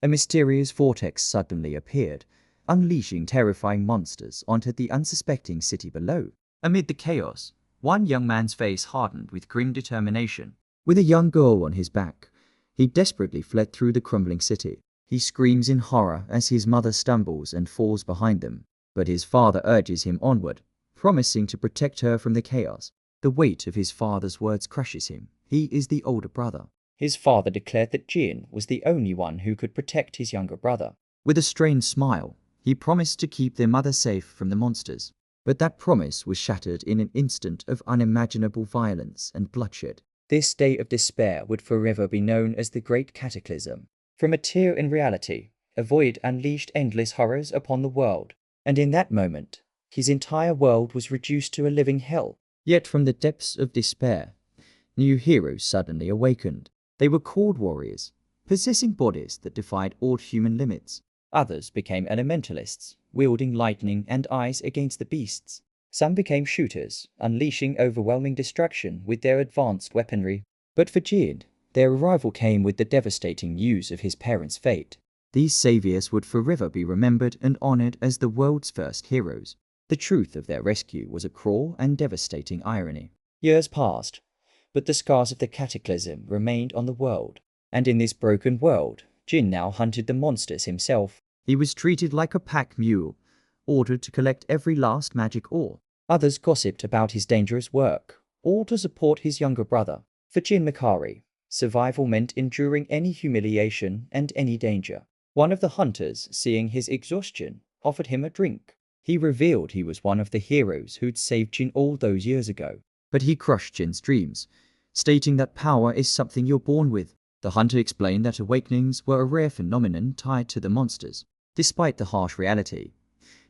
a mysterious vortex suddenly appeared, unleashing terrifying monsters onto the unsuspecting city below. Amid the chaos, one young man's face hardened with grim determination. With a young girl on his back, he desperately fled through the crumbling city. He screams in horror as his mother stumbles and falls behind them, but his father urges him onward, promising to protect her from the chaos. The weight of his father's words crushes him. He is the older brother. His father declared that Jin was the only one who could protect his younger brother. With a strained smile, he promised to keep their mother safe from the monsters. But that promise was shattered in an instant of unimaginable violence and bloodshed. This day of despair would forever be known as the Great Cataclysm. From a tear in reality, a void unleashed endless horrors upon the world, and in that moment, his entire world was reduced to a living hell. Yet from the depths of despair, new heroes suddenly awakened. They were called warriors, possessing bodies that defied all human limits. Others became elementalists, wielding lightning and ice against the beasts. Some became shooters, unleashing overwhelming destruction with their advanced weaponry. But for Jin, their arrival came with the devastating news of his parents' fate. These saviors would forever be remembered and honored as the world's first heroes. The truth of their rescue was a cruel and devastating irony. Years passed, but the scars of the cataclysm remained on the world. And in this broken world, Jin now hunted the monsters himself. He was treated like a pack mule, ordered to collect every last magic ore. Others gossiped about his dangerous work, all to support his younger brother. For Jin Makari, survival meant enduring any humiliation and any danger. One of the hunters, seeing his exhaustion, offered him a drink. He revealed he was one of the heroes who'd saved Jin all those years ago. But he crushed Jin's dreams, stating that power is something you're born with. The hunter explained that awakenings were a rare phenomenon tied to the monsters. Despite the harsh reality,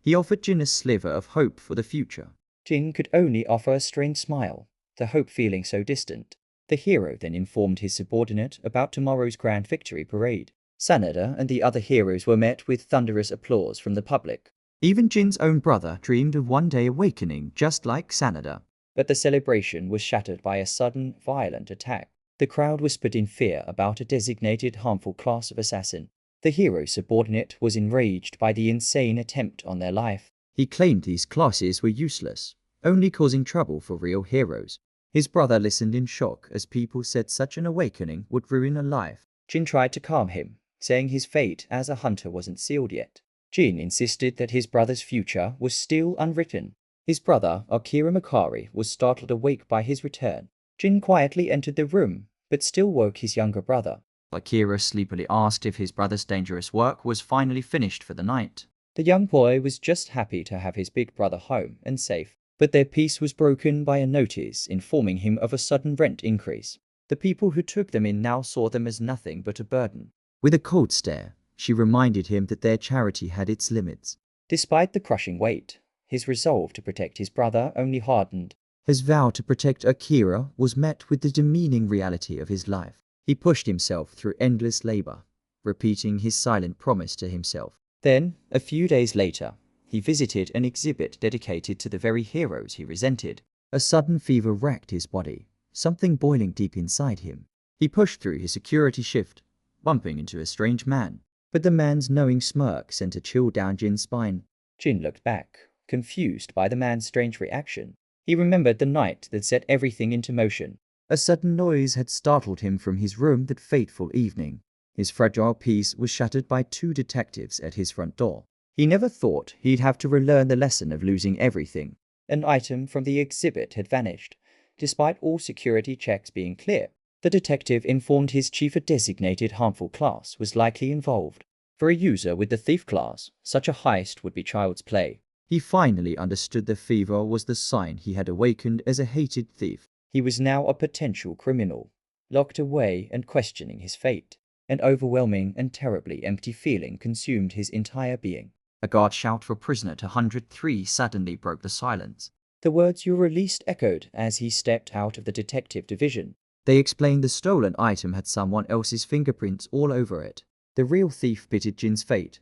he offered Jin a sliver of hope for the future. Jin could only offer a strained smile, the hope feeling so distant. The hero then informed his subordinate about tomorrow's grand victory parade. Sanada and the other heroes were met with thunderous applause from the public. Even Jin's own brother dreamed of one day awakening just like Sanada. But the celebration was shattered by a sudden, violent attack. The crowd whispered in fear about a designated harmful class of assassin. The hero's subordinate was enraged by the insane attempt on their life. He claimed these classes were useless, only causing trouble for real heroes. His brother listened in shock as people said such an awakening would ruin a life. Jin tried to calm him, saying his fate as a hunter wasn't sealed yet. Jin insisted that his brother's future was still unwritten. His brother, Akira Makari, was startled awake by his return. Jin quietly entered the room, but still woke his younger brother. Akira sleepily asked if his brother's dangerous work was finally finished for the night. The young boy was just happy to have his big brother home and safe, but their peace was broken by a notice informing him of a sudden rent increase. The people who took them in now saw them as nothing but a burden. With a cold stare, she reminded him that their charity had its limits. Despite the crushing weight, his resolve to protect his brother only hardened. His vow to protect Akira was met with the demeaning reality of his life. He pushed himself through endless labor, repeating his silent promise to himself. Then, a few days later, he visited an exhibit dedicated to the very heroes he resented. A sudden fever racked his body, something boiling deep inside him. He pushed through his security shift, bumping into a strange man. But the man's knowing smirk sent a chill down Jin's spine. Jin looked back, confused by the man's strange reaction. He remembered the night that set everything into motion. A sudden noise had startled him from his room that fateful evening. His fragile peace was shattered by two detectives at his front door. He never thought he'd have to relearn the lesson of losing everything. An item from the exhibit had vanished, despite all security checks being clear. The detective informed his chief a designated harmful class was likely involved. For a user with the thief class, such a heist would be child's play. He finally understood the fever was the sign he had awakened as a hated thief. He was now a potential criminal, locked away and questioning his fate. An overwhelming and terribly empty feeling consumed his entire being. A guard shout for prisoner 203 suddenly broke the silence. The words "you're released" echoed as he stepped out of the detective division. They explained the stolen item had someone else's fingerprints all over it. The real thief pitied Jin's fate,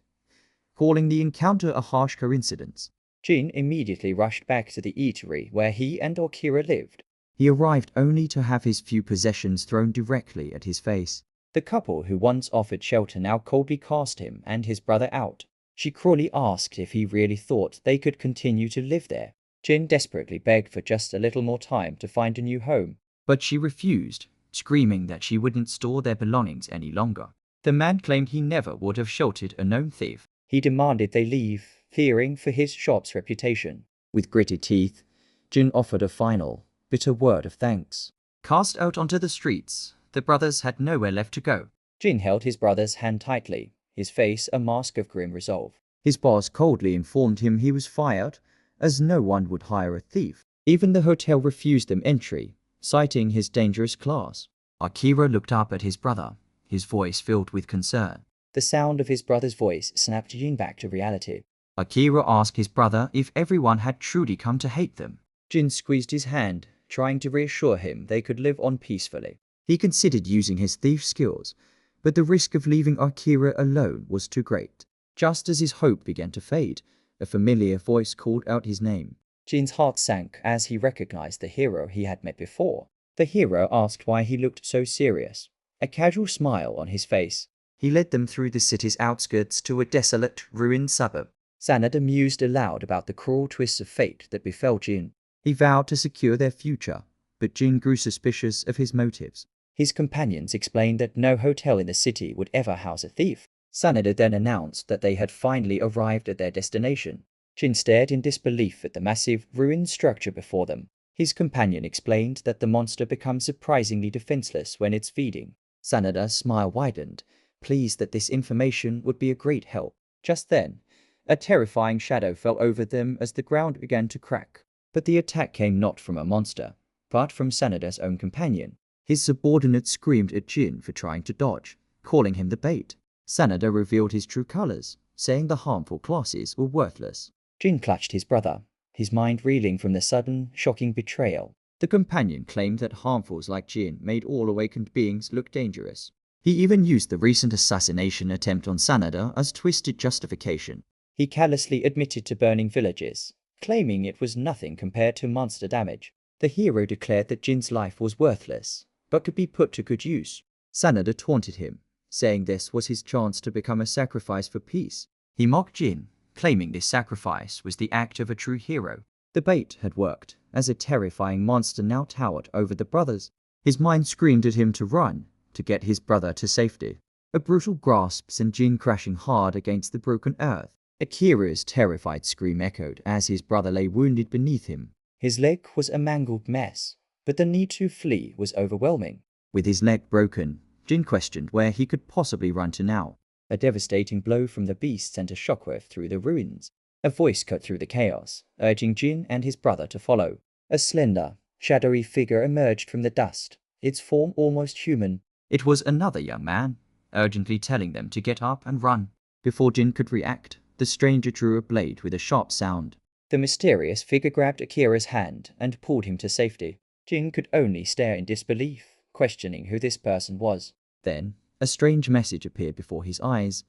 calling the encounter a harsh coincidence. Jin immediately rushed back to the eatery where he and Akira lived. He arrived only to have his few possessions thrown directly at his face. The couple who once offered shelter now coldly cast him and his brother out. She cruelly asked if he really thought they could continue to live there. Jin desperately begged for just a little more time to find a new home, but she refused, screaming that she wouldn't store their belongings any longer. The man claimed he never would have sheltered a known thief. He demanded they leave, fearing for his shop's reputation. With gritted teeth, Jin offered a final, bitter word of thanks. Cast out onto the streets, the brothers had nowhere left to go. Jin held his brother's hand tightly, his face a mask of grim resolve. His boss coldly informed him he was fired, as no one would hire a thief. Even the hotel refused them entry, citing his dangerous class. Akira looked up at his brother, his voice filled with concern. The sound of his brother's voice snapped Jin back to reality. Akira asked his brother if everyone had truly come to hate them. Jin squeezed his hand, trying to reassure him they could live on peacefully. He considered using his thief skills, but the risk of leaving Akira alone was too great. Just as his hope began to fade, a familiar voice called out his name. Jin's heart sank as he recognized the hero he had met before. The hero asked why he looked so serious, a casual smile on his face. He led them through the city's outskirts to a desolate, ruined suburb. Sanada mused aloud about the cruel twists of fate that befell Jin. He vowed to secure their future, but Jin grew suspicious of his motives. His companions explained that no hotel in the city would ever house a thief. Sanada then announced that they had finally arrived at their destination. Jin stared in disbelief at the massive, ruined structure before them. His companion explained that the monster becomes surprisingly defenseless when it's feeding. Sanada's smile widened, pleased that this information would be a great help. Just then, a terrifying shadow fell over them as the ground began to crack. But the attack came not from a monster, but from Sanada's own companion. His subordinate screamed at Jin for trying to dodge, calling him the bait. Sanada revealed his true colors, saying the harmful classes were worthless. Jin clutched his brother, his mind reeling from the sudden, shocking betrayal. The companion claimed that harmfuls like Jin made all awakened beings look dangerous. He even used the recent assassination attempt on Sanada as twisted justification. He callously admitted to burning villages, claiming it was nothing compared to monster damage. The hero declared that Jin's life was worthless, but could be put to good use. Sanada taunted him, saying this was his chance to become a sacrifice for peace. He mocked Jin, claiming this sacrifice was the act of a true hero. The bait had worked, as a terrifying monster now towered over the brothers. His mind screamed at him to run, to get his brother to safety. A brutal grasp sent Jin crashing hard against the broken earth. Akira's terrified scream echoed as his brother lay wounded beneath him. His leg was a mangled mess, but the need to flee was overwhelming. With his leg broken, Jin questioned where he could possibly run to now. A devastating blow from the beast sent a shockwave through the ruins. A voice cut through the chaos, urging Jin and his brother to follow. A slender, shadowy figure emerged from the dust, its form almost human. It was another young man, urgently telling them to get up and run. Before Jin could react, the stranger drew a blade with a sharp sound. The mysterious figure grabbed Akira's hand and pulled him to safety. Jin could only stare in disbelief, questioning who this person was. Then, a strange message appeared before his eyes,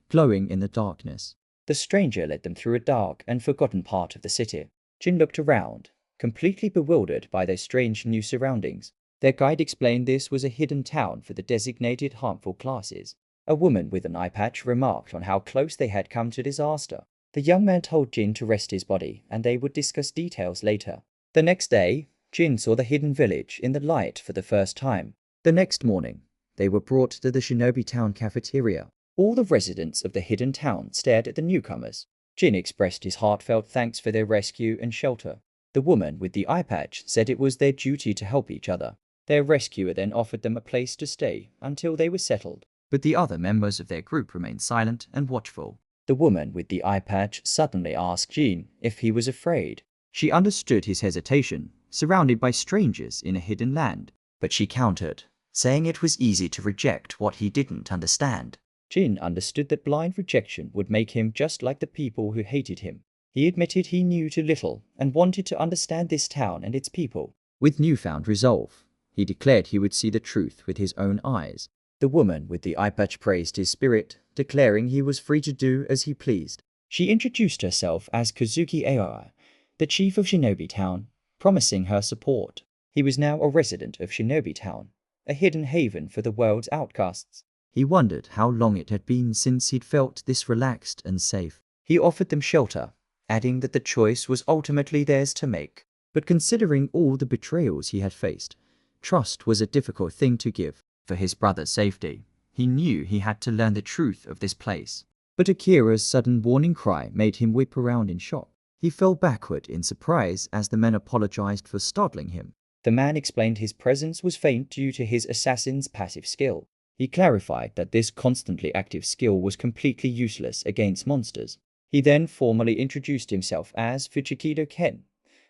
glowing in the darkness. The stranger led them through a dark and forgotten part of the city. Jin looked around, completely bewildered by their strange new surroundings. Their guide explained this was a hidden town for the designated harmful classes. A woman with an eye patch remarked on how close they had come to disaster. The young man told Jin to rest his body, and they would discuss details later. The next day, Jin saw the hidden village in the light for the first time. The next morning, they were brought to the Shinobi Town cafeteria. All the residents of the hidden town stared at the newcomers. Jin expressed his heartfelt thanks for their rescue and shelter. The woman with the eye patch said it was their duty to help each other. Their rescuer then offered them a place to stay until they were settled. But the other members of their group remained silent and watchful. The woman with the eye patch suddenly asked Jin if he was afraid. She understood his hesitation, surrounded by strangers in a hidden land, but she countered, saying it was easy to reject what he didn't understand. Jin understood that blind rejection would make him just like the people who hated him. He admitted he knew too little and wanted to understand this town and its people. With newfound resolve, he declared he would see the truth with his own eyes. The woman with the eye patch praised his spirit, declaring he was free to do as he pleased. She introduced herself as Kazuki Aoi, the chief of Shinobi Town, promising her support. He was now a resident of Shinobi Town, a hidden haven for the world's outcasts. He wondered how long it had been since he'd felt this relaxed and safe. He offered them shelter, adding that the choice was ultimately theirs to make. But considering all the betrayals he had faced, trust was a difficult thing to give. For his brother's safety, he knew he had to learn the truth of this place. But Akira's sudden warning cry made him whip around in shock. He fell backward in surprise as the men apologized for startling him. The man explained his presence was feigned due to his assassin's passive skill. He clarified that this constantly active skill was completely useless against monsters. He then formally introduced himself as Fujikido Ken,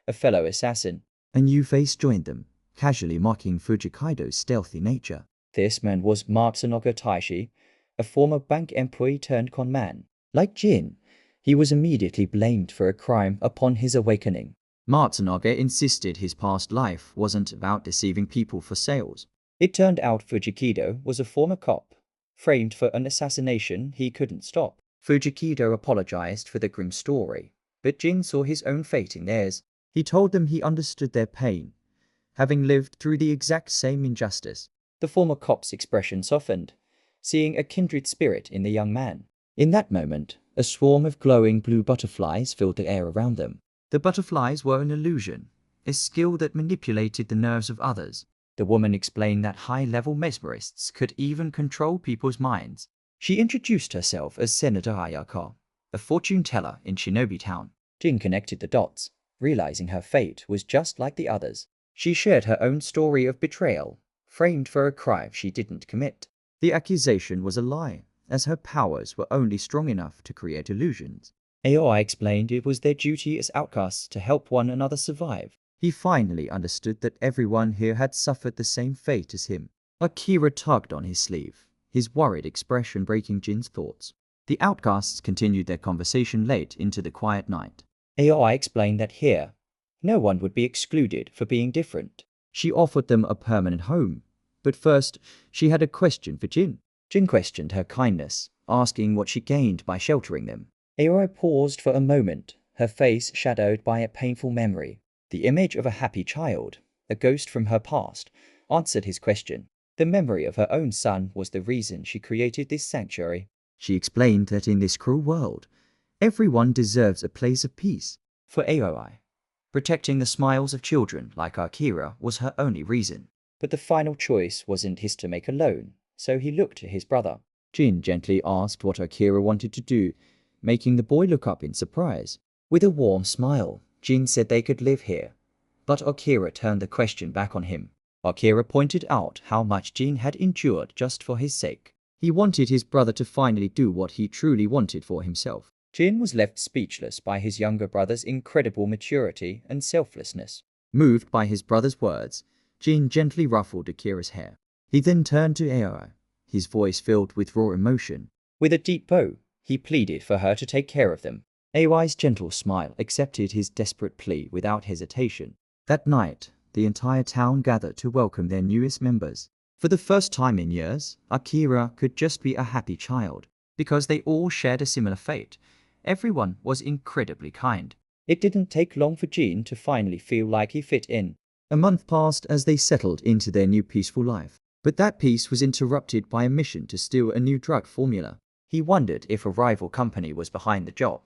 a fellow assassin. A new face joined them, casually mocking Fujikido's stealthy nature. This man was Matsunoga Taishi, a former bank employee turned con man. Like Jin, he was immediately blamed for a crime upon his awakening. Matsunoga insisted his past life wasn't about deceiving people for sales. It turned out Fujikido was a former cop, framed for an assassination he couldn't stop. Fujikido apologized for the grim story, but Jin saw his own fate in theirs. He told them he understood their pain, having lived through the exact same injustice. The former cop's expression softened, seeing a kindred spirit in the young man. In that moment, a swarm of glowing blue butterflies filled the air around them. The butterflies were an illusion, a skill that manipulated the nerves of others. The woman explained that high-level mesmerists could even control people's minds. She introduced herself as Senator Ayaka, a fortune teller in Shinobi Town. Jin connected the dots, realizing her fate was just like the others. She shared her own story of betrayal, framed for a crime she didn't commit. The accusation was a lie, as her powers were only strong enough to create illusions. Aoi explained it was their duty as outcasts to help one another survive. He finally understood that everyone here had suffered the same fate as him. Akira tugged on his sleeve, his worried expression breaking Jin's thoughts. The outcasts continued their conversation late into the quiet night. Aoi explained that here, no one would be excluded for being different. She offered them a permanent home, but first, she had a question for Jin. Jin questioned her kindness, asking what she gained by sheltering them. Aoi paused for a moment, her face shadowed by a painful memory. The image of a happy child, a ghost from her past, answered his question. The memory of her own son was the reason she created this sanctuary. She explained that in this cruel world, everyone deserves a place of peace. For Aoi, protecting the smiles of children like Akira was her only reason. But the final choice wasn't his to make alone, so he looked to his brother. Jin gently asked what Akira wanted to do, making the boy look up in surprise. With a warm smile, Jin said they could live here, but Akira turned the question back on him. Akira pointed out how much Jin had endured just for his sake. He wanted his brother to finally do what he truly wanted for himself. Jin was left speechless by his younger brother's incredible maturity and selflessness. Moved by his brother's words, Jin gently ruffled Akira's hair. He then turned to Aoi, his voice filled with raw emotion. With a deep bow, he pleaded for her to take care of them. Aoi's gentle smile accepted his desperate plea without hesitation. That night, the entire town gathered to welcome their newest members. For the first time in years, Akira could just be a happy child. Because they all shared a similar fate, everyone was incredibly kind. It didn't take long for Jin to finally feel like he fit in. A month passed as they settled into their new peaceful life. But that peace was interrupted by a mission to steal a new drug formula. He wondered if a rival company was behind the job,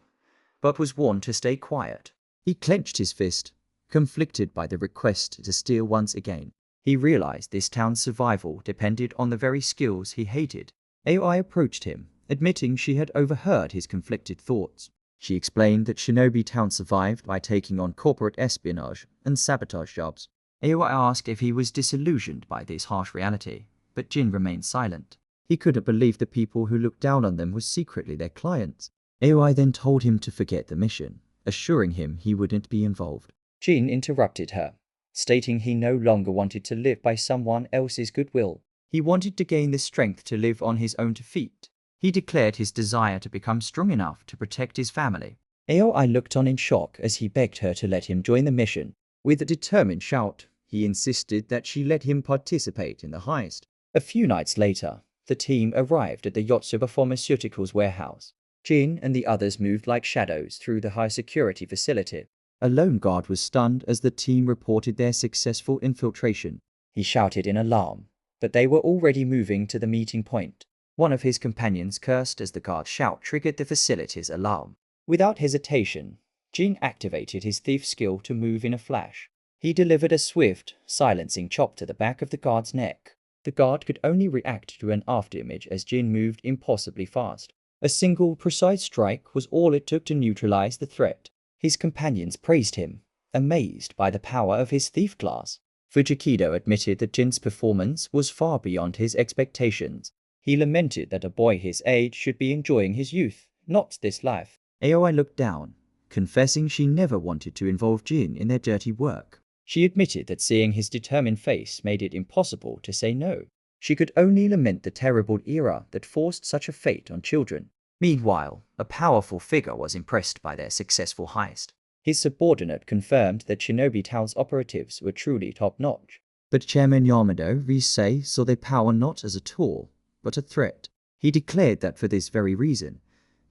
but was warned to stay quiet. He clenched his fist, conflicted by the request to steal once again. He realized this town's survival depended on the very skills he hated. Aoi approached him, admitting she had overheard his conflicted thoughts. She explained that Shinobi Town survived by taking on corporate espionage and sabotage jobs. Aoi asked if he was disillusioned by this harsh reality, but Jin remained silent. He couldn't believe the people who looked down on them were secretly their clients. Aoi then told him to forget the mission, assuring him he wouldn't be involved. Jin interrupted her, stating he no longer wanted to live by someone else's goodwill. He wanted to gain the strength to live on his own 2 feet. He declared his desire to become strong enough to protect his family. Aoi looked on in shock as he begged her to let him join the mission. With a determined shout, he insisted that she let him participate in the heist. A few nights later, the team arrived at the Yotsuba Pharmaceuticals warehouse. Jin and the others moved like shadows through the high-security facility. A lone guard was stunned as the team reported their successful infiltration. He shouted in alarm, but they were already moving to the meeting point. One of his companions cursed as the guard's shout triggered the facility's alarm. Without hesitation, Jin activated his thief skill to move in a flash. He delivered a swift, silencing chop to the back of the guard's neck. The guard could only react to an afterimage as Jin moved impossibly fast. A single, precise strike was all it took to neutralize the threat. His companions praised him, amazed by the power of his thief class. Fujikido admitted that Jin's performance was far beyond his expectations. He lamented that a boy his age should be enjoying his youth, not this life. Aoi looked down, confessing she never wanted to involve Jin in their dirty work. She admitted that seeing his determined face made it impossible to say no. She could only lament the terrible era that forced such a fate on children. Meanwhile, a powerful figure was impressed by their successful heist. His subordinate confirmed that Shinobi Town's operatives were truly top-notch. But Chairman Yamado Risei saw their power not as a tool, but a threat. He declared that for this very reason,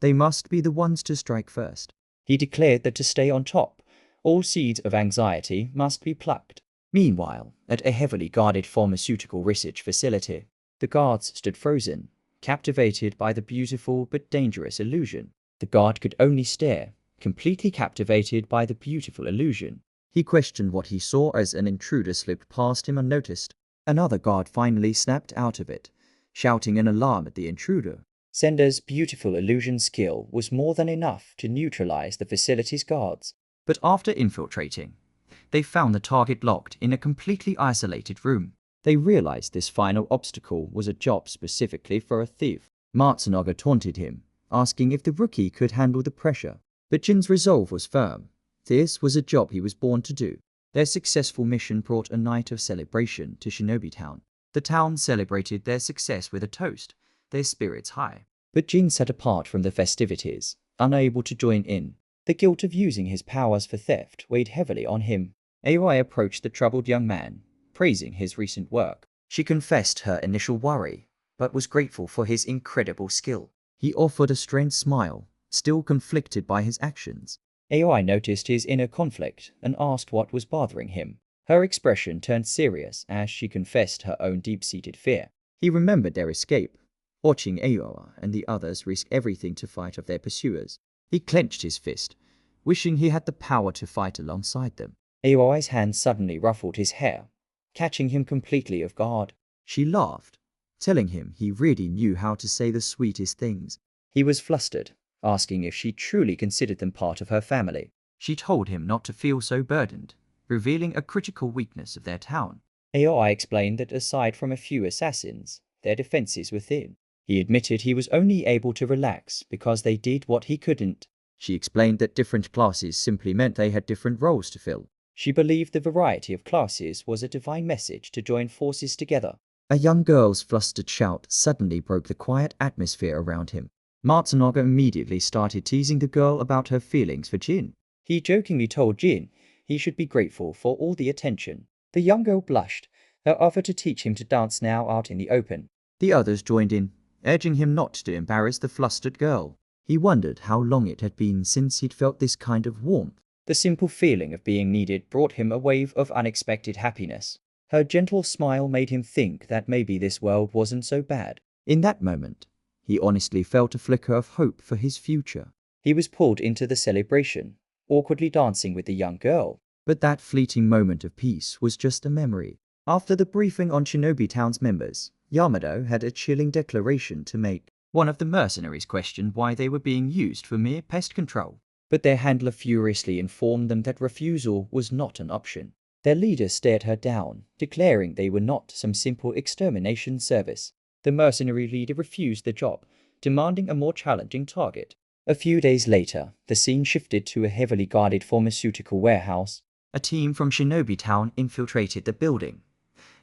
they must be the ones to strike first. He declared that to stay on top, all seeds of anxiety must be plucked. Meanwhile, at a heavily guarded pharmaceutical research facility, the guards stood frozen, captivated by the beautiful but dangerous illusion. The guard could only stare, completely captivated by the beautiful illusion. He questioned what he saw as an intruder slipped past him unnoticed. Another guard finally snapped out of it, shouting an alarm at the intruder. Senda's beautiful illusion skill was more than enough to neutralize the facility's guards. But after infiltrating, they found the target locked in a completely isolated room. They realized this final obstacle was a job specifically for a thief. Matsunaga taunted him, asking if the rookie could handle the pressure. But Jin's resolve was firm. This was a job he was born to do. Their successful mission brought a night of celebration to Shinobi Town. The town celebrated their success with a toast, their spirits high. But Jin sat apart from the festivities, unable to join in. The guilt of using his powers for theft weighed heavily on him. Aoi approached the troubled young man, praising his recent work. She confessed her initial worry, but was grateful for his incredible skill. He offered a strange smile, still conflicted by his actions. Aoi noticed his inner conflict and asked what was bothering him. Her expression turned serious as she confessed her own deep-seated fear. He remembered their escape, watching Aoi and the others risk everything to fight off their pursuers. He clenched his fist, wishing he had the power to fight alongside them. Aoi's hand suddenly ruffled his hair, catching him completely off guard. She laughed, telling him he really knew how to say the sweetest things. He was flustered, asking if she truly considered them part of her family. She told him not to feel so burdened, revealing a critical weakness of their town. Aoi explained that aside from a few assassins, their defenses were thin. He admitted he was only able to relax because they did what he couldn't. She explained that different classes simply meant they had different roles to fill. She believed the variety of classes was a divine message to join forces together. A young girl's flustered shout suddenly broke the quiet atmosphere around him. Matsunaga immediately started teasing the girl about her feelings for Jin. He jokingly told Jin he should be grateful for all the attention. The young girl blushed, her offer to teach him to dance now out in the open. The others joined in, urging him not to embarrass the flustered girl. He wondered how long it had been since he'd felt this kind of warmth. The simple feeling of being needed brought him a wave of unexpected happiness. Her gentle smile made him think that maybe this world wasn't so bad. In that moment, he honestly felt a flicker of hope for his future. He was pulled into the celebration, awkwardly dancing with the young girl. But that fleeting moment of peace was just a memory. After the briefing on Shinobi Town's members, Yamado had a chilling declaration to make. One of the mercenaries questioned why they were being used for mere pest control, but their handler furiously informed them that refusal was not an option. Their leader stared her down, declaring they were not some simple extermination service. The mercenary leader refused the job, demanding a more challenging target. A few days later, the scene shifted to a heavily guarded pharmaceutical warehouse. A team from Shinobi Town infiltrated the building,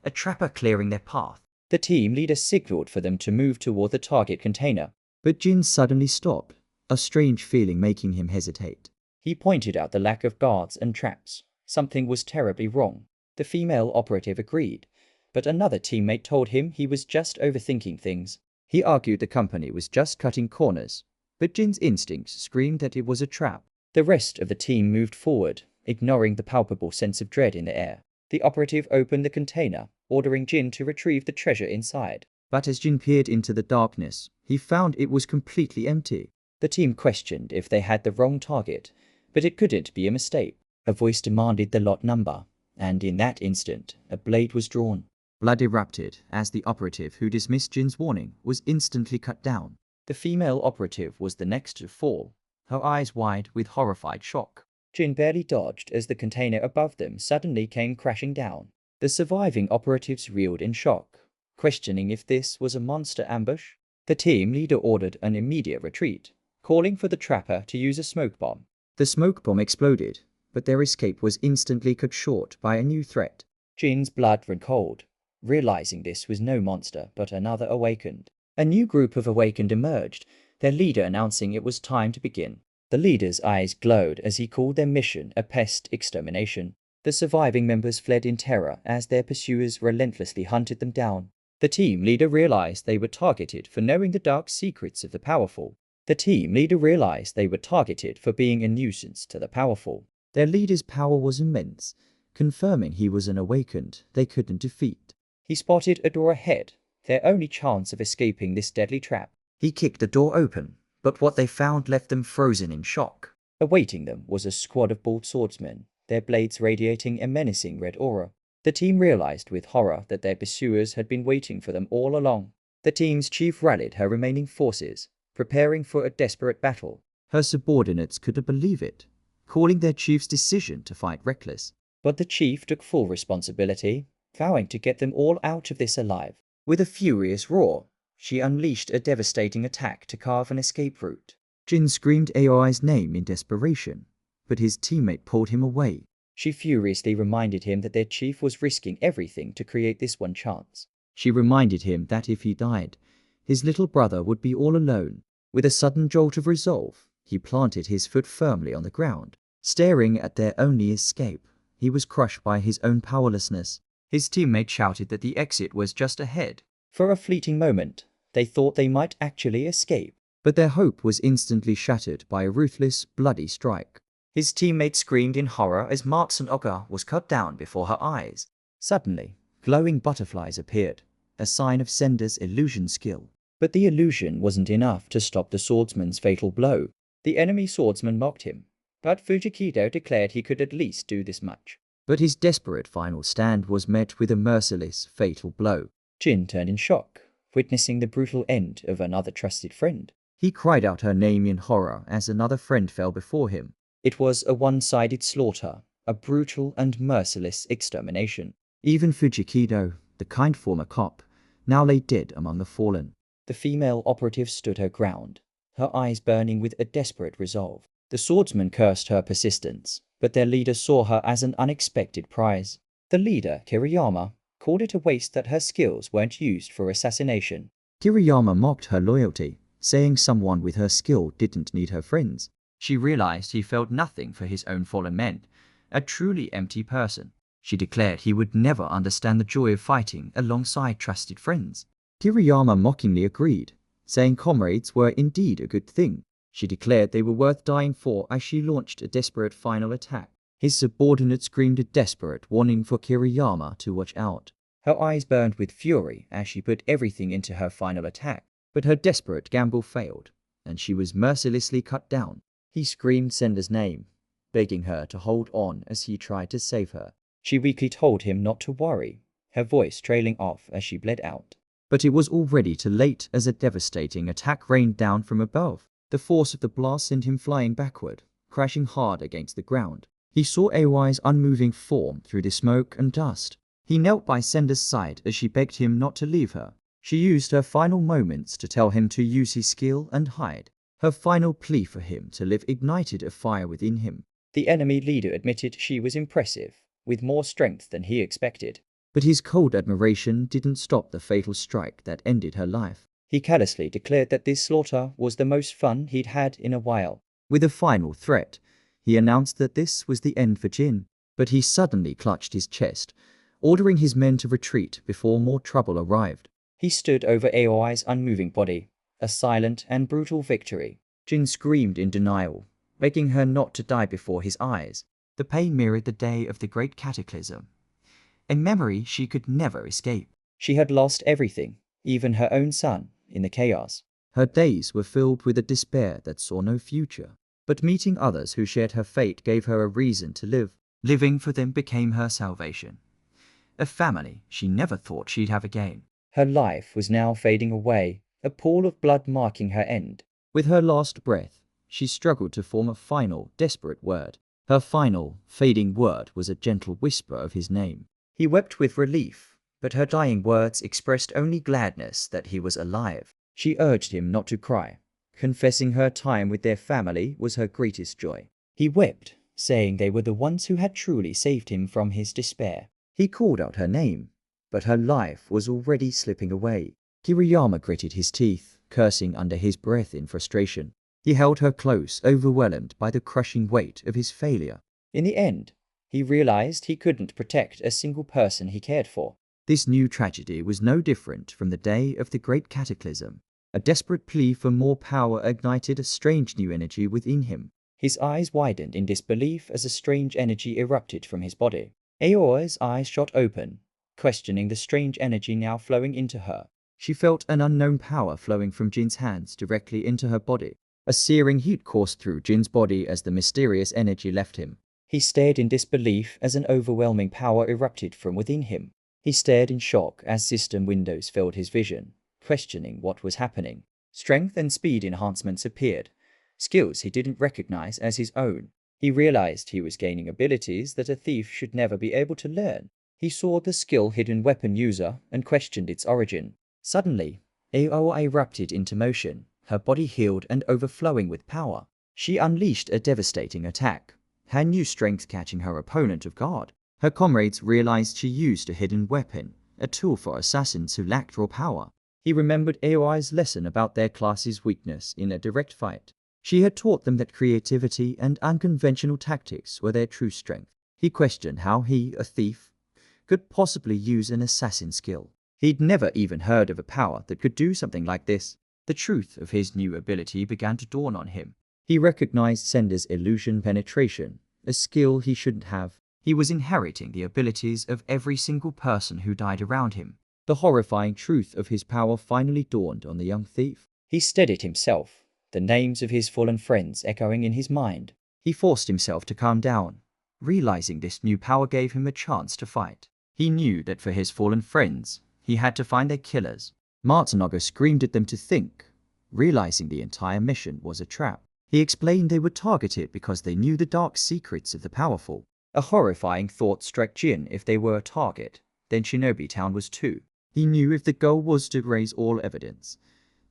a trapper clearing their path. The team leader signaled for them to move toward the target container. But Jin suddenly stopped, a strange feeling making him hesitate. He pointed out the lack of guards and traps. Something was terribly wrong. The female operative agreed, but another teammate told him he was just overthinking things. He argued the company was just cutting corners, but Jin's instincts screamed that it was a trap. The rest of the team moved forward, ignoring the palpable sense of dread in the air. The operative opened the container, ordering Jin to retrieve the treasure inside. But as Jin peered into the darkness, he found it was completely empty. The team questioned if they had the wrong target, but it couldn't be a mistake. A voice demanded the lot number, and in that instant, a blade was drawn. Blood erupted as the operative who dismissed Jin's warning was instantly cut down. The female operative was the next to fall, her eyes wide with horrified shock. Jin barely dodged as the container above them suddenly came crashing down. The surviving operatives reeled in shock, questioning if this was a monster ambush. The team leader ordered an immediate retreat, calling for the trapper to use a smoke bomb. The smoke bomb exploded, but their escape was instantly cut short by a new threat. Jin's blood ran cold, realizing this was no monster but another awakened. A new group of awakened emerged, their leader announcing it was time to begin. The leader's eyes glowed as he called their mission a pest extermination. The surviving members fled in terror as their pursuers relentlessly hunted them down. The team leader realized they were targeted for knowing the dark secrets of the powerful. The team leader realized they were targeted for being a nuisance to the powerful. Their leader's power was immense, confirming he was an awakened they couldn't defeat. He spotted a door ahead, their only chance of escaping this deadly trap. He kicked the door open, but what they found left them frozen in shock. Awaiting them was a squad of bald swordsmen, their blades radiating a menacing red aura. The team realized with horror that their pursuers had been waiting for them all along. The team's chief rallied her remaining forces, preparing for a desperate battle. Her subordinates couldn't believe it, calling their chief's decision to fight reckless. But the chief took full responsibility, vowing to get them all out of this alive. With a furious roar, she unleashed a devastating attack to carve an escape route. Jin screamed Aoi's name in desperation, but his teammate pulled him away. She furiously reminded him that their chief was risking everything to create this one chance. She reminded him that if he died, his little brother would be all alone. With a sudden jolt of resolve, he planted his foot firmly on the ground. Staring at their only escape, he was crushed by his own powerlessness. His teammate shouted that the exit was just ahead. For a fleeting moment, they thought they might actually escape, but their hope was instantly shattered by a ruthless, bloody strike. His teammate screamed in horror as Mark's Oga was cut down before her eyes. Suddenly, glowing butterflies appeared, a sign of Senda's illusion skill. But the illusion wasn't enough to stop the swordsman's fatal blow. The enemy swordsman mocked him, but Fujikido declared he could at least do this much. But his desperate final stand was met with a merciless, fatal blow. Jin turned in shock, witnessing the brutal end of another trusted friend. He cried out her name in horror as another friend fell before him. It was a one-sided slaughter, a brutal and merciless extermination. Even Fujikido, the kind former cop, now lay dead among the fallen. The female operative stood her ground, her eyes burning with a desperate resolve. The swordsman cursed her persistence, but their leader saw her as an unexpected prize. The leader, Kiriyama, called it a waste that her skills weren't used for assassination. Kiriyama mocked her loyalty, saying someone with her skill didn't need her friends. She realized he felt nothing for his own fallen men, a truly empty person. She declared he would never understand the joy of fighting alongside trusted friends. Kiriyama mockingly agreed, saying comrades were indeed a good thing. She declared they were worth dying for as she launched a desperate final attack. His subordinate screamed a desperate warning for Kiriyama to watch out. Her eyes burned with fury as she put everything into her final attack, but her desperate gamble failed, and she was mercilessly cut down. He screamed Senda's name, begging her to hold on as he tried to save her. She weakly told him not to worry, her voice trailing off as she bled out. But it was already too late as a devastating attack rained down from above. The force of the blast sent him flying backward, crashing hard against the ground. He saw Aoi's unmoving form through the smoke and dust. He knelt by Senda's side as she begged him not to leave her. She used her final moments to tell him to use his skill and hide. Her final plea for him to live ignited a fire within him. The enemy leader admitted she was impressive, with more strength than he expected. But his cold admiration didn't stop the fatal strike that ended her life. He callously declared that this slaughter was the most fun he'd had in a while. With a final threat, he announced that this was the end for Jin. But he suddenly clutched his chest, ordering his men to retreat before more trouble arrived. He stood over Aoi's unmoving body, a silent and brutal victory. Jin screamed in denial, begging her not to die before his eyes. The pain mirrored the day of the great cataclysm. a memory she could never escape. She had lost everything, even her own son, in the chaos. Her days were filled with a despair that saw no future. But meeting others who shared her fate gave her a reason to live. Living for them became her salvation. A family she never thought she'd have again. Her life was now fading away, a pool of blood marking her end. With her last breath, she struggled to form a final, desperate word. Her final, fading word was a gentle whisper of his name. He wept with relief, but her dying words expressed only gladness that he was alive. She urged him not to cry, confessing her time with their family was her greatest joy. He wept, saying they were the ones who had truly saved him from his despair. He called out her name, but her life was already slipping away. Kiriyama gritted his teeth, cursing under his breath in frustration. He held her close, overwhelmed by the crushing weight of his failure. In the end, he realized he couldn't protect a single person he cared for. This new tragedy was no different from the day of the Great Cataclysm. A desperate plea for more power ignited a strange new energy within him. His eyes widened in disbelief as a strange energy erupted from his body. Aoi's eyes shot open, questioning the strange energy now flowing into her. She felt an unknown power flowing from Jin's hands directly into her body. A searing heat coursed through Jin's body as the mysterious energy left him. He stared in disbelief as an overwhelming power erupted from within him. He stared in shock as system windows filled his vision, questioning what was happening. Strength and speed enhancements appeared, skills he didn't recognize as his own. He realized he was gaining abilities that a thief should never be able to learn. He saw the skill hidden weapon user and questioned its origin. Suddenly, Aoi erupted into motion, her body healed and overflowing with power. She unleashed a devastating attack, her new strength catching her opponent off guard. Her comrades realized she used a hidden weapon, a tool for assassins who lacked raw power. He remembered Aoi's lesson about their class's weakness in a direct fight. She had taught them that creativity and unconventional tactics were their true strength. He questioned how he, a thief, could possibly use an assassin skill. He'd never even heard of a power that could do something like this. The truth of his new ability began to dawn on him. He recognized Sender's illusion penetration, a skill he shouldn't have. He was inheriting the abilities of every single person who died around him. The horrifying truth of his power finally dawned on the young thief. He steadied himself, the names of his fallen friends echoing in his mind. He forced himself to calm down, realizing this new power gave him a chance to fight. He knew that for his fallen friends, he had to find their killers. Matsunaga screamed at them to think, realizing the entire mission was a trap. He explained they were targeted because they knew the dark secrets of the powerful. A horrifying thought struck Jin: if they were a target, then Shinobi Town was too. He knew if the goal was to erase all evidence,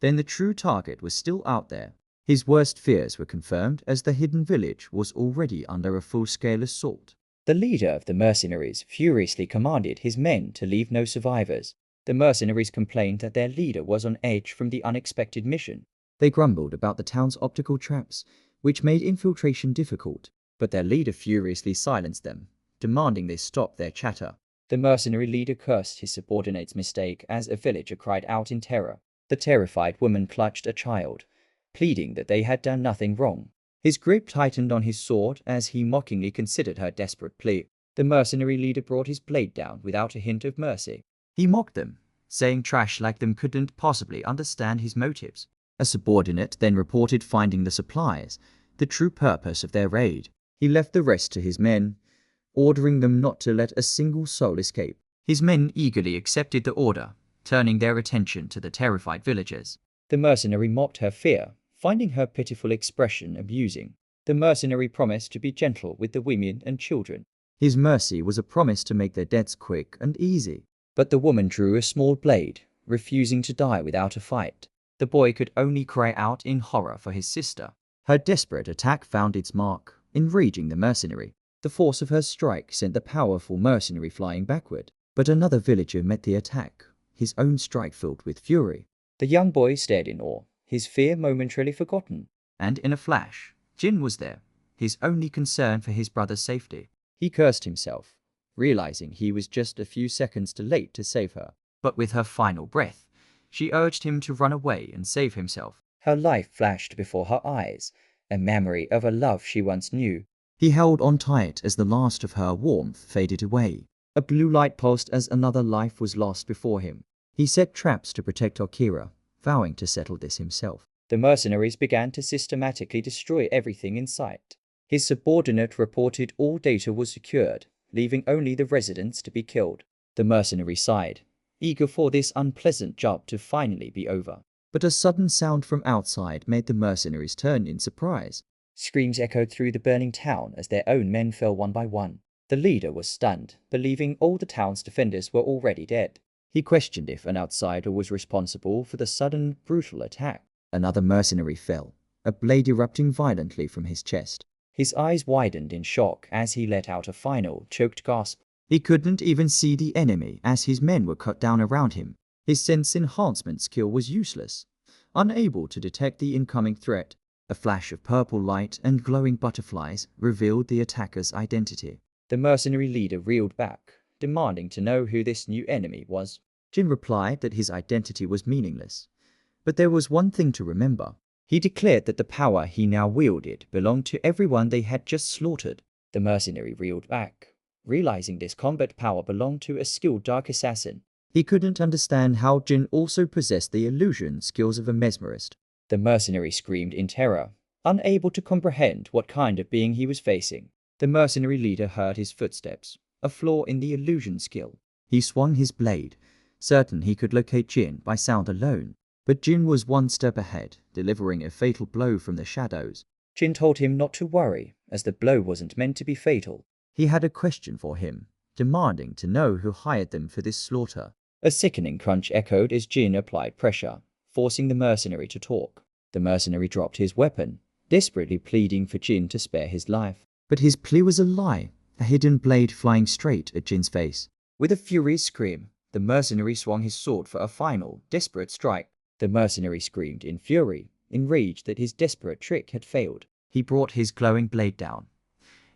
then the true target was still out there. His worst fears were confirmed as the hidden village was already under a full-scale assault. The leader of the mercenaries furiously commanded his men to leave no survivors. The mercenaries complained that their leader was on edge from the unexpected mission. They grumbled about the town's optical traps, which made infiltration difficult, but their leader furiously silenced them, demanding they stop their chatter. The mercenary leader cursed his subordinate's mistake as a villager cried out in terror. The terrified woman clutched a child, pleading that they had done nothing wrong. His grip tightened on his sword as he mockingly considered her desperate plea. The mercenary leader brought his blade down without a hint of mercy. He mocked them, saying trash like them couldn't possibly understand his motives. A subordinate then reported finding the supplies, the true purpose of their raid. He left the rest to his men, ordering them not to let a single soul escape. His men eagerly accepted the order, turning their attention to the terrified villagers. The mercenary mocked her fear, finding her pitiful expression amusing. The mercenary promised to be gentle with the women and children. His mercy was a promise to make their deaths quick and easy. But the woman drew a small blade, refusing to die without a fight. The boy could only cry out in horror for his sister. Her desperate attack found its mark, enraging the mercenary. The force of her strike sent the powerful mercenary flying backward. But another villager met the attack, his own strike filled with fury. The young boy stared in awe, his fear momentarily forgotten. And in a flash, Jin was there, his only concern for his brother's safety. He cursed himself, realizing he was just a few seconds too late to save her. But with her final breath, she urged him to run away and save himself. Her life flashed before her eyes, a memory of a love she once knew. He held on tight as the last of her warmth faded away. A blue light pulsed as another life was lost before him. He set traps to protect Akira, vowing to settle this himself. The mercenaries began to systematically destroy everything in sight. His subordinate reported all data was secured, leaving only the residents to be killed. The mercenary sighed, eager for this unpleasant job to finally be over. But a sudden sound from outside made the mercenaries turn in surprise. Screams echoed through the burning town as their own men fell one by one. The leader was stunned, believing all the town's defenders were already dead. He questioned if an outsider was responsible for the sudden, brutal attack. Another mercenary fell, a blade erupting violently from his chest. His eyes widened in shock as he let out a final, choked gasp. He couldn't even see the enemy as his men were cut down around him. His sense enhancement skill was useless, unable to detect the incoming threat. A flash of purple light and glowing butterflies revealed the attacker's identity. The mercenary leader reeled back, demanding to know who this new enemy was. Jin replied that his identity was meaningless, but there was one thing to remember. He declared that the power he now wielded belonged to everyone they had just slaughtered. The mercenary reeled back, realizing this combat power belonged to a skilled dark assassin. He couldn't understand how Jin also possessed the illusion skills of a mesmerist. The mercenary screamed in terror, unable to comprehend what kind of being he was facing. The mercenary leader heard his footsteps, a flaw in the illusion skill. He swung his blade, certain he could locate Jin by sound alone. But Jin was one step ahead, delivering a fatal blow from the shadows. Jin told him not to worry, as the blow wasn't meant to be fatal. He had a question for him, demanding to know who hired them for this slaughter. A sickening crunch echoed as Jin applied pressure, forcing the mercenary to talk. The mercenary dropped his weapon, desperately pleading for Jin to spare his life. But his plea was a lie, a hidden blade flying straight at Jin's face. With a furious scream, the mercenary swung his sword for a final, desperate strike. The mercenary screamed in fury, enraged that his desperate trick had failed. He brought his glowing blade down,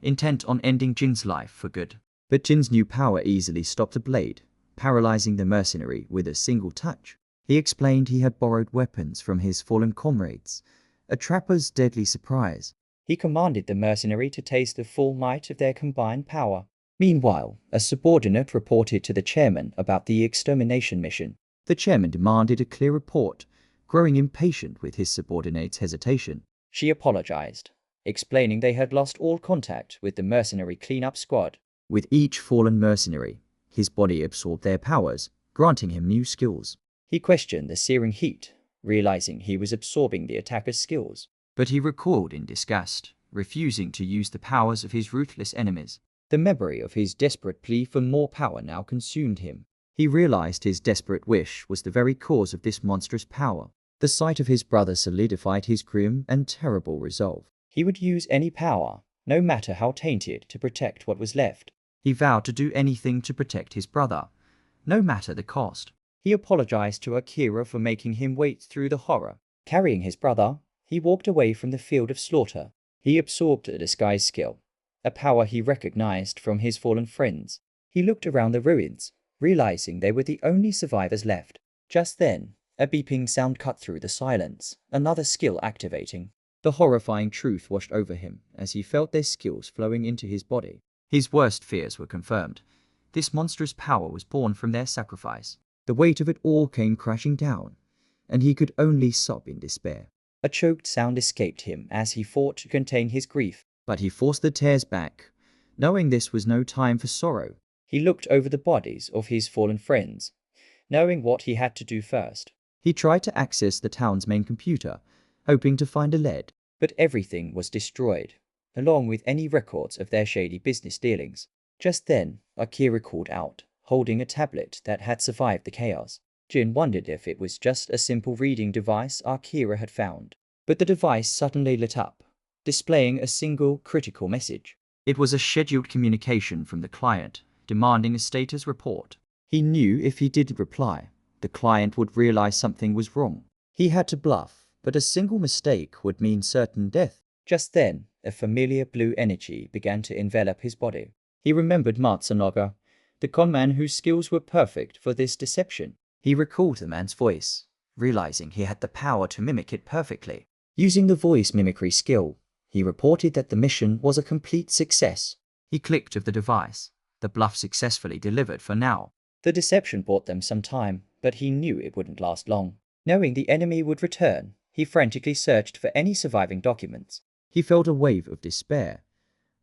intent on ending Jin's life for good. But Jin's new power easily stopped the blade, paralyzing the mercenary with a single touch. He explained he had borrowed weapons from his fallen comrades, a trapper's deadly surprise. He commanded the mercenary to taste the full might of their combined power. Meanwhile, a subordinate reported to the chairman about the extermination mission. The chairman demanded a clear report, growing impatient with his subordinate's hesitation. She apologized, explaining they had lost all contact with the mercenary cleanup squad. With each fallen mercenary, his body absorbed their powers, granting him new skills. He questioned the searing heat, realizing he was absorbing the attacker's skills. But he recoiled in disgust, refusing to use the powers of his ruthless enemies. The memory of his desperate plea for more power now consumed him. He realized his desperate wish was the very cause of this monstrous power. The sight of his brother solidified his grim and terrible resolve. He would use any power, no matter how tainted, to protect what was left. He vowed to do anything to protect his brother, no matter the cost. He apologized to Akira for making him wait through the horror. Carrying his brother, he walked away from the field of slaughter. He absorbed a disguise skill, a power he recognized from his fallen friends. He looked around the ruins, realizing they were the only survivors left. Just then, a beeping sound cut through the silence, another skill activating. The horrifying truth washed over him as he felt their skills flowing into his body. His worst fears were confirmed. This monstrous power was born from their sacrifice. The weight of it all came crashing down, and he could only sob in despair. A choked sound escaped him as he fought to contain his grief, but he forced the tears back, knowing this was no time for sorrow. He looked over the bodies of his fallen friends, knowing what he had to do first. He tried to access the town's main computer, hoping to find a lead, but everything was destroyed, along with any records of their shady business dealings. Just then, Akira called out, holding a tablet that had survived the chaos. Jin wondered if it was just a simple reading device Akira had found, but the device suddenly lit up, displaying a single critical message. It was a scheduled communication from the client, demanding a status report. He knew if he didn't reply, the client would realize something was wrong. He had to bluff, but a single mistake would mean certain death. Just then, a familiar blue energy began to envelop his body. He remembered Matsunaga, the conman whose skills were perfect for this deception. He recalled the man's voice, realizing he had the power to mimic it perfectly. Using the voice mimicry skill, he reported that the mission was a complete success. He clicked of the device, The bluff successfully delivered for now. The deception bought them some time, but he knew it wouldn't last long. Knowing the enemy would return, he frantically searched for any surviving documents. He felt a wave of despair,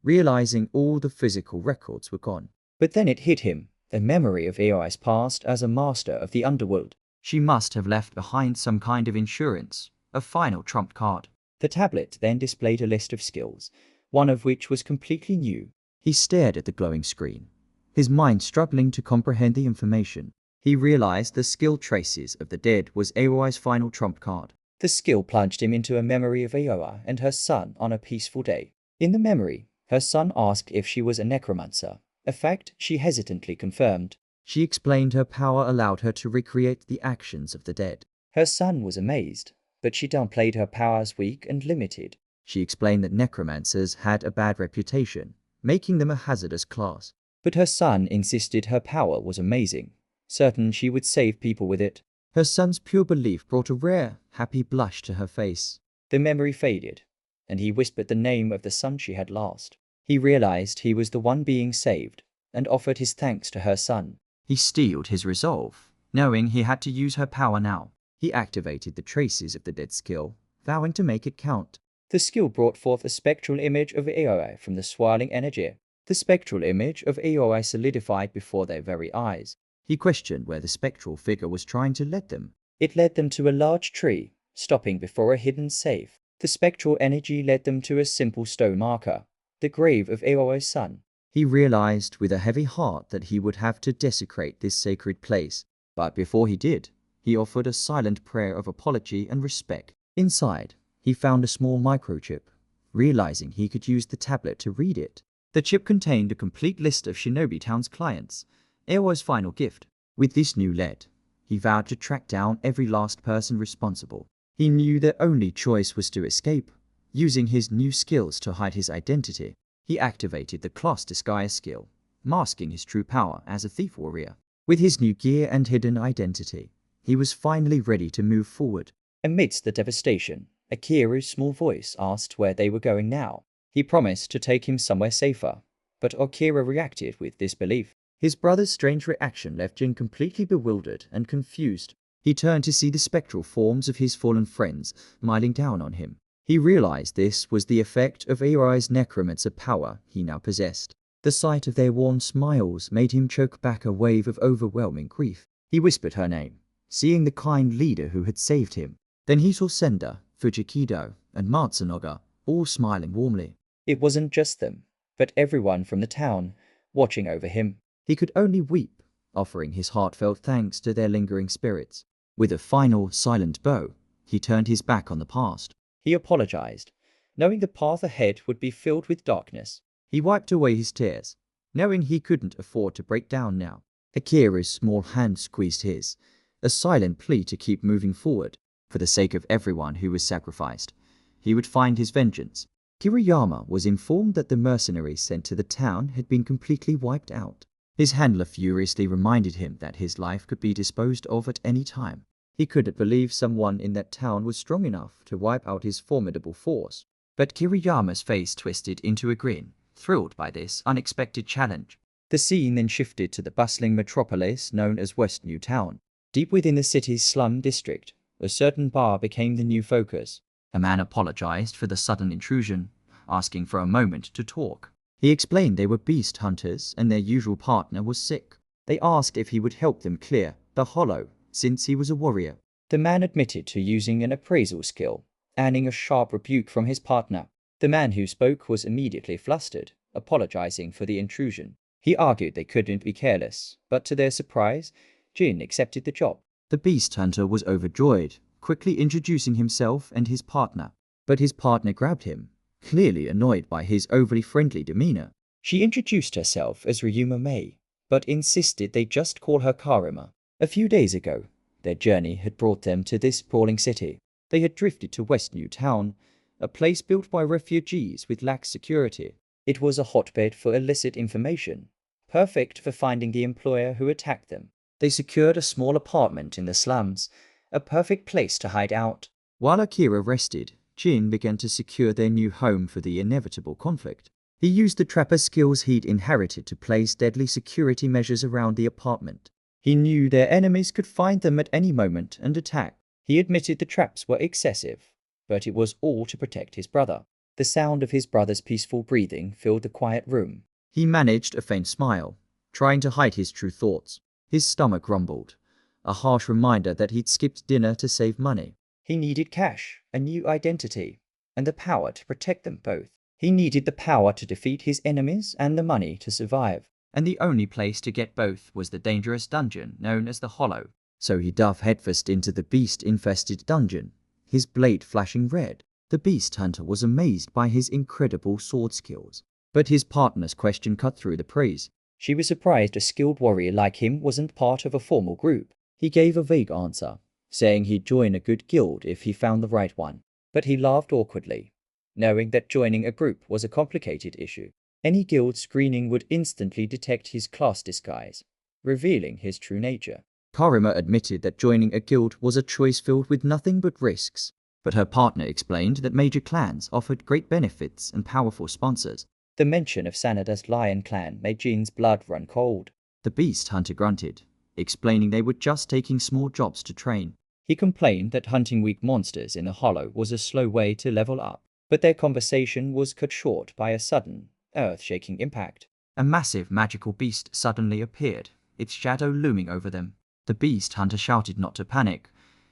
realizing all the physical records were gone. But then it hit him, a memory of Aoi's past as a master of the underworld. She must have left behind some kind of insurance, a final trump card. The tablet then displayed a list of skills, one of which was completely new. He stared at the glowing screen, his mind struggling to comprehend the information. He realized the skill traces of the dead was Aoi's final trump card. The skill plunged him into a memory of Aoi and her son on a peaceful day. In the memory, her son asked if she was a necromancer, a fact she hesitantly confirmed. She explained her power allowed her to recreate the actions of the dead. Her son was amazed, but she downplayed her powers weak and limited. She explained that necromancers had a bad reputation, making them a hazardous class. But her son insisted her power was amazing, certain she would save people with it. Her son's pure belief brought a rare, happy blush to her face. The memory faded, and he whispered the name of the son she had lost. He realized he was the one being saved, and offered his thanks to her son. He steeled his resolve, knowing he had to use her power now. He activated the traces of the dead skill, vowing to make it count. The skill brought forth a spectral image of Aoi from the swirling energy. The spectral image of Aoi solidified before their very eyes. He questioned where the spectral figure was trying to lead them. It led them to a large tree, stopping before a hidden safe. The spectral energy led them to a simple stone marker, the grave of Aoi's son. He realized with a heavy heart that he would have to desecrate this sacred place. But before he did, he offered a silent prayer of apology and respect. Inside, he found a small microchip, realizing he could use the tablet to read it. The chip contained a complete list of Shinobi Town's clients, Aoi's final gift. With this new lead, he vowed to track down every last person responsible. He knew their only choice was to escape, using his new skills to hide his identity. He activated the class disguise skill, masking his true power as a thief warrior. With his new gear and hidden identity, he was finally ready to move forward. Amidst the devastation, Akira's small voice asked where they were going now. He promised to take him somewhere safer, but Akira reacted with disbelief. His brother's strange reaction left Jin completely bewildered and confused. He turned to see the spectral forms of his fallen friends smiling down on him. He realized this was the effect of Aoi's necromancer power he now possessed. The sight of their warm smiles made him choke back a wave of overwhelming grief. He whispered her name, seeing the kind leader who had saved him. Then he saw Senda, Fujikido, and Matsunoga, all smiling warmly. It wasn't just them, but everyone from the town, watching over him. He could only weep, offering his heartfelt thanks to their lingering spirits. With a final, silent bow, he turned his back on the past. He apologized, knowing the path ahead would be filled with darkness. He wiped away his tears, knowing he couldn't afford to break down now. Akira's small hand squeezed his, a silent plea to keep moving forward. For the sake of everyone who was sacrificed, he would find his vengeance. Kiriyama was informed that the mercenaries sent to the town had been completely wiped out. His handler furiously reminded him that his life could be disposed of at any time. He couldn't believe someone in that town was strong enough to wipe out his formidable force. But Kiriyama's face twisted into a grin, thrilled by this unexpected challenge. The scene then shifted to the bustling metropolis known as West New Town. Deep within the city's slum district, a certain bar became the new focus. A man apologized for the sudden intrusion, asking for a moment to talk. He explained they were beast hunters and their usual partner was sick. They asked if he would help them clear the hollow, since he was a warrior. The man admitted to using an appraisal skill, earning a sharp rebuke from his partner. The man who spoke was immediately flustered, apologizing for the intrusion. He argued they couldn't be careless, but to their surprise, Jin accepted the job. The beast hunter was overjoyed, quickly introducing himself and his partner. But his partner grabbed him, clearly annoyed by his overly friendly demeanor. She introduced herself as Ryuma Mei, but insisted they just call her Karima. A few days ago, their journey had brought them to this sprawling city. They had drifted to West New Town, a place built by refugees with lax security. It was a hotbed for illicit information, perfect for finding the employer who attacked them. They secured a small apartment in the slums, a perfect place to hide out. While Akira rested, Jin began to secure their new home for the inevitable conflict. He used the trapper skills he'd inherited to place deadly security measures around the apartment. He knew their enemies could find them at any moment and attack. He admitted the traps were excessive, but it was all to protect his brother. The sound of his brother's peaceful breathing filled the quiet room. He managed a faint smile, trying to hide his true thoughts. His stomach rumbled, a harsh reminder that he'd skipped dinner to save money. He needed cash, a new identity, and the power to protect them both. He needed the power to defeat his enemies and the money to survive. And the only place to get both was the dangerous dungeon known as the Hollow. So he dove headfirst into the beast-infested dungeon, his blade flashing red. The beast hunter was amazed by his incredible sword skills. But his partner's question cut through the praise. She was surprised a skilled warrior like him wasn't part of a formal group. He gave a vague answer, saying he'd join a good guild if he found the right one. But he laughed awkwardly, knowing that joining a group was a complicated issue. Any guild screening would instantly detect his class disguise, revealing his true nature. Karima admitted that joining a guild was a choice filled with nothing but risks, but her partner explained that major clans offered great benefits and powerful sponsors. The mention of Sanada's Lion clan made Jin's blood run cold. The beast hunter grunted, explaining they were just taking small jobs to train. He complained that hunting weak monsters in the Hollow was a slow way to level up, but their conversation was cut short by a sudden, earth-shaking impact. A massive magical beast suddenly appeared, its shadow looming over them. The beast hunter shouted not to panic,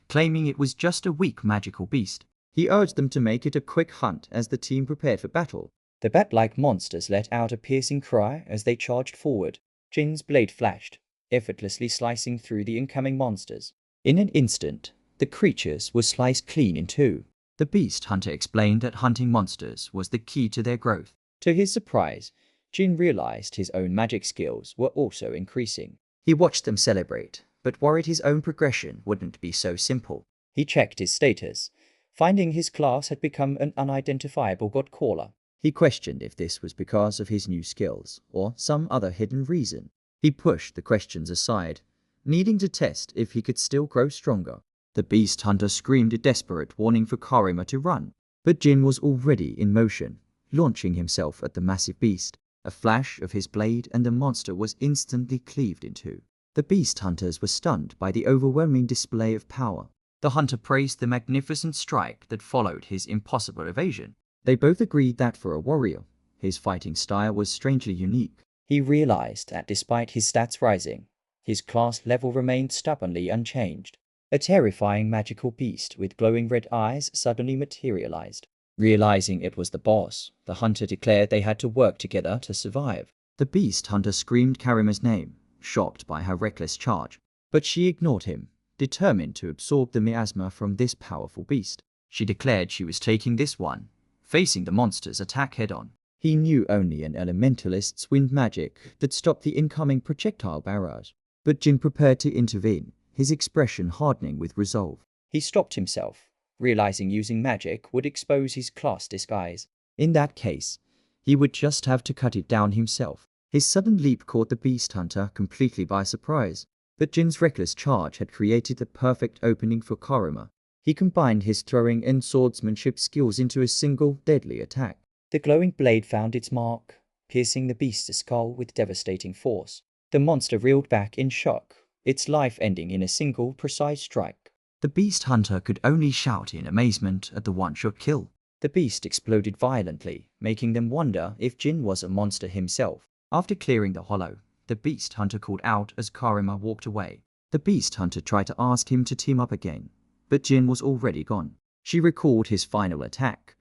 claiming it was just a weak magical beast. He urged them to make it a quick hunt as the team prepared for battle. The bat-like monsters let out a piercing cry as they charged forward. Jin's blade flashed, effortlessly slicing through the incoming monsters. In an instant, the creatures were sliced clean in two. The beast hunter explained that hunting monsters was the key to their growth. To his surprise, Jin realized his own magic skills were also increasing. He watched them celebrate, but worried his own progression wouldn't be so simple. He checked his status, finding his class had become an unidentifiable god caller. He questioned if this was because of his new skills, or some other hidden reason. He pushed the questions aside, needing to test if he could still grow stronger. The beast hunter screamed a desperate warning for Karima to run, but Jin was already in motion, launching himself at the massive beast. A flash of his blade and the monster was instantly cleaved in two. The beast hunters were stunned by the overwhelming display of power. The hunter praised the magnificent strike that followed his impossible evasion. They both agreed that for a warrior, his fighting style was strangely unique. He realized that despite his stats rising, his class level remained stubbornly unchanged. A terrifying magical beast with glowing red eyes suddenly materialized. Realizing it was the boss, the hunter declared they had to work together to survive. The beast hunter screamed Karima's name, shocked by her reckless charge, but she ignored him, determined to absorb the miasma from this powerful beast. She declared she was taking this one, facing the monster's attack head-on. He knew only an elementalist's wind magic that stopped the incoming projectile barrage, but Jin prepared to intervene, his expression hardening with resolve. He stopped himself, realizing using magic would expose his class disguise. In that case, he would just have to cut it down himself. His sudden leap caught the beast hunter completely by surprise, but Jin's reckless charge had created the perfect opening for Karima. He combined his throwing and swordsmanship skills into a single deadly attack. The glowing blade found its mark, piercing the beast's skull with devastating force. The monster reeled back in shock, its life ending in a single precise strike. The beast hunter could only shout in amazement at the one-shot kill. The beast exploded violently, making them wonder if Jin was a monster himself. After clearing the hollow, the beast hunter called out as Karima walked away. The beast hunter tried to ask him to team up again, but Jin was already gone. She recalled his final attack,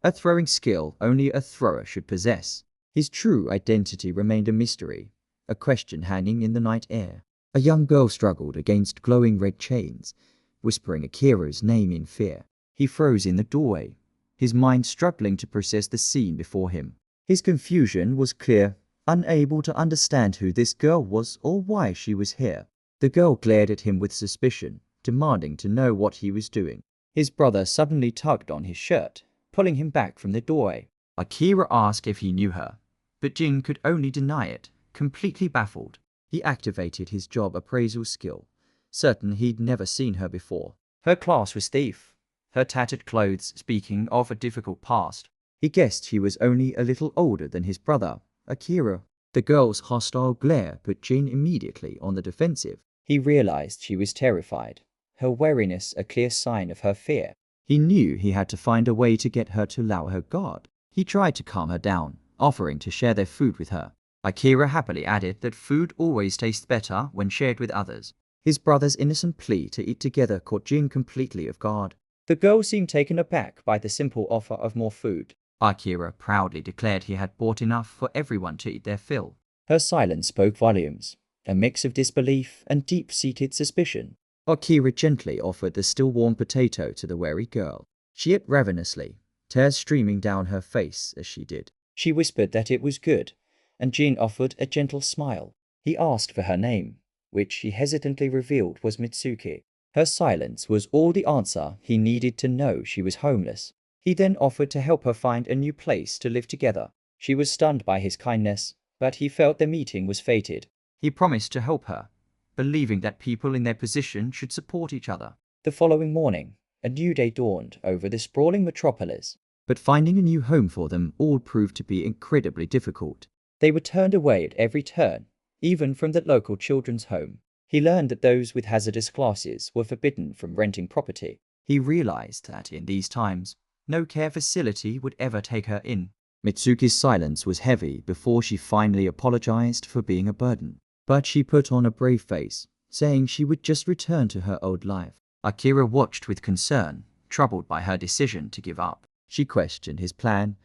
a throwing skill only a thrower should possess. His true identity remained a mystery, a question hanging in the night air. A young girl struggled against glowing red chains, whispering Akira's name in fear. He froze in the doorway, his mind struggling to process the scene before him. His confusion was clear, unable to understand who this girl was or why she was here. The girl glared at him with suspicion, demanding to know what he was doing. His brother suddenly tugged on his shirt, pulling him back from the doorway. Akira asked if he knew her, but Jin could only deny it, completely baffled. He activated his job appraisal skill, certain he'd never seen her before. Her class was thief, her tattered clothes speaking of a difficult past. He guessed he was only a little older than his brother, Akira. The girl's hostile glare put Jin immediately on the defensive. He realized she was terrified, her wariness a clear sign of her fear. He knew he had to find a way to get her to lower her guard. He tried to calm her down, offering to share their food with her. Akira happily added that food always tastes better when shared with others. His brother's innocent plea to eat together caught Jin completely off guard. The girl seemed taken aback by the simple offer of more food. Akira proudly declared he had bought enough for everyone to eat their fill. Her silence spoke volumes, a mix of disbelief and deep-seated suspicion. Akira gently offered the still warm potato to the wary girl. She ate ravenously, tears streaming down her face as she did. She whispered that it was good, and Jin offered a gentle smile. He asked for her name, which she hesitantly revealed was Mitsuki. Her silence was all the answer he needed to know she was homeless. He then offered to help her find a new place to live together. She was stunned by his kindness, but he felt the meeting was fated. He promised to help her, believing that people in their position should support each other. The following morning, a new day dawned over the sprawling metropolis. But finding a new home for them all proved to be incredibly difficult. They were turned away at every turn, even from the local children's home. He learned that those with hazardous classes were forbidden from renting property. He realized that in these times, no care facility would ever take her in. Mitsuki's silence was heavy before she finally apologized for being a burden. But she put on a brave face, saying she would just return to her old life. Akira watched with concern, troubled by her decision to give up. She questioned his plan,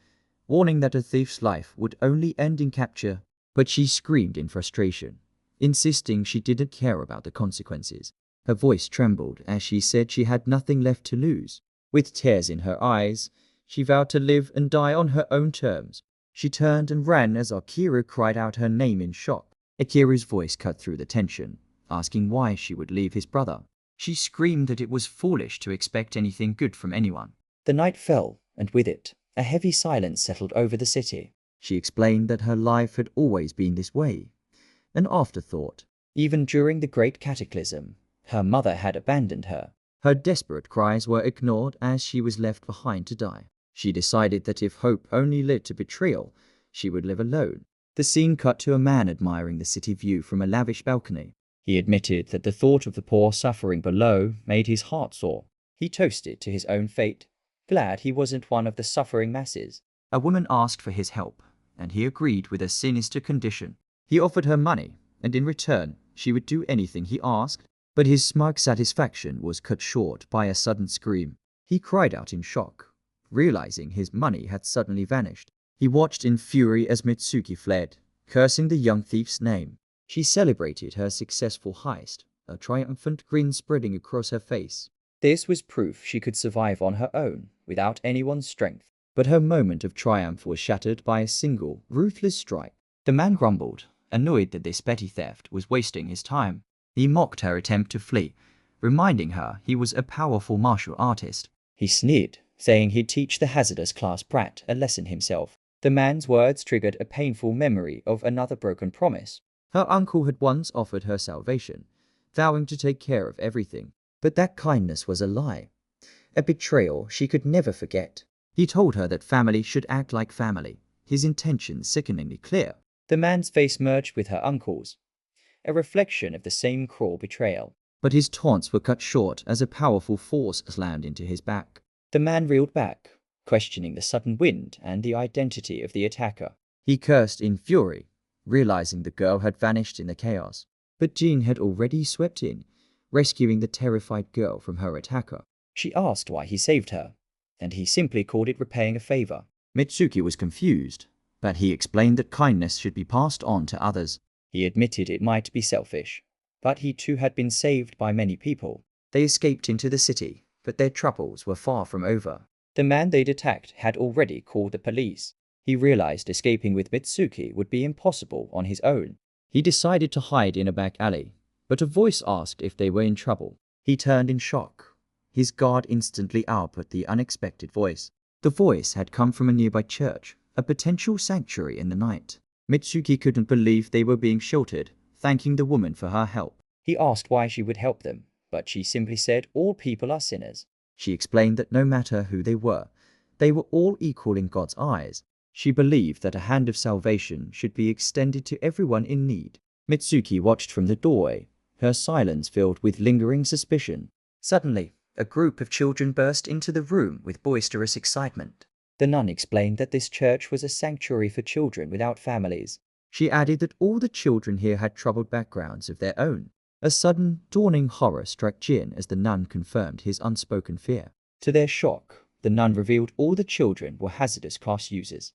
warning that a thief's life would only end in capture. But she screamed in frustration, insisting she didn't care about the consequences. Her voice trembled as she said she had nothing left to lose. With tears in her eyes, she vowed to live and die on her own terms. She turned and ran as Akira cried out her name in shock. Akira's voice cut through the tension, asking why she would leave his brother. She screamed that it was foolish to expect anything good from anyone. The night fell, and with it, a heavy silence settled over the city. She explained that her life had always been this way, an afterthought. Even during the Great Cataclysm, her mother had abandoned her. Her desperate cries were ignored as she was left behind to die. She decided that if hope only led to betrayal, she would live alone. The scene cut to a man admiring the city view from a lavish balcony. He admitted that the thought of the poor suffering below made his heart sore. He toasted to his own fate, glad he wasn't one of the suffering masses. A woman asked for his help, and he agreed with a sinister condition. He offered her money, and in return, she would do anything he asked. But his smug satisfaction was cut short by a sudden scream. He cried out in shock, realizing his money had suddenly vanished. He watched in fury as Mitsuki fled, cursing the young thief's name. She celebrated her successful heist, a triumphant grin spreading across her face. This was proof she could survive on her own, without anyone's strength. But her moment of triumph was shattered by a single, ruthless strike. The man grumbled, annoyed that this petty theft was wasting his time. He mocked her attempt to flee, reminding her he was a powerful martial artist. He sneered, saying he'd teach the hazardous class brat a lesson himself. The man's words triggered a painful memory of another broken promise. Her uncle had once offered her salvation, vowing to take care of everything. But that kindness was a lie, a betrayal she could never forget. He told her that family should act like family, his intentions sickeningly clear. The man's face merged with her uncle's, a reflection of the same cruel betrayal. But his taunts were cut short as a powerful force slammed into his back. The man reeled back, questioning the sudden wind and the identity of the attacker. He cursed in fury, realizing the girl had vanished in the chaos. But Jean had already swept in, rescuing the terrified girl from her attacker. She asked why he saved her, and he simply called it repaying a favor. Mitsuki was confused, but he explained that kindness should be passed on to others. He admitted it might be selfish, but he too had been saved by many people. They escaped into the city, but their troubles were far from over. The man they'd attacked had already called the police. He realized escaping with Mitsuki would be impossible on his own. He decided to hide in a back alley, but a voice asked if they were in trouble. He turned in shock, his guard instantly up at the unexpected voice. The voice had come from a nearby church, a potential sanctuary in the night. Mitsuki couldn't believe they were being sheltered, thanking the woman for her help. He asked why she would help them, but she simply said all people are sinners. She explained that no matter who they were, They were all equal in God's eyes. She believed that a hand of salvation should be extended to everyone in need. Mitsuki watched from the doorway, her silence filled with lingering suspicion. Suddenly, a group of children burst into the room with boisterous excitement. The nun explained that this church was a sanctuary for children without families. She added that all the children here had troubled backgrounds of their own. A sudden, dawning horror struck Jin as the nun confirmed his unspoken fear. To their shock, the nun revealed all the children were hazardous class users.